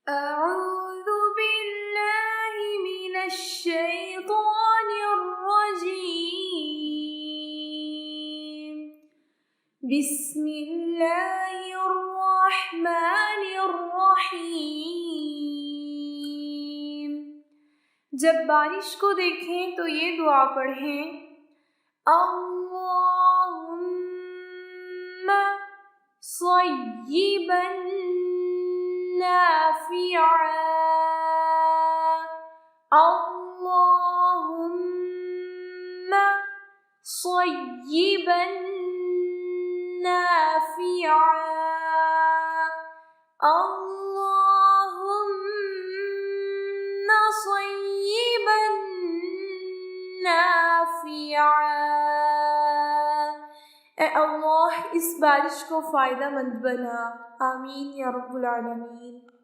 أعوذ بالله من الشيطان الرجيم بسم الله الرحمن الرحیم۔ جب بارش کو دیکھیں تو یہ دعا پڑھیں، اللہم صیبا نافعا، اللہم صیبا نافعا، اللہم صیبا نافعا۔ اے اللہ اس بارش کو فائدہ مند بنا، آمین یا رب العالمین۔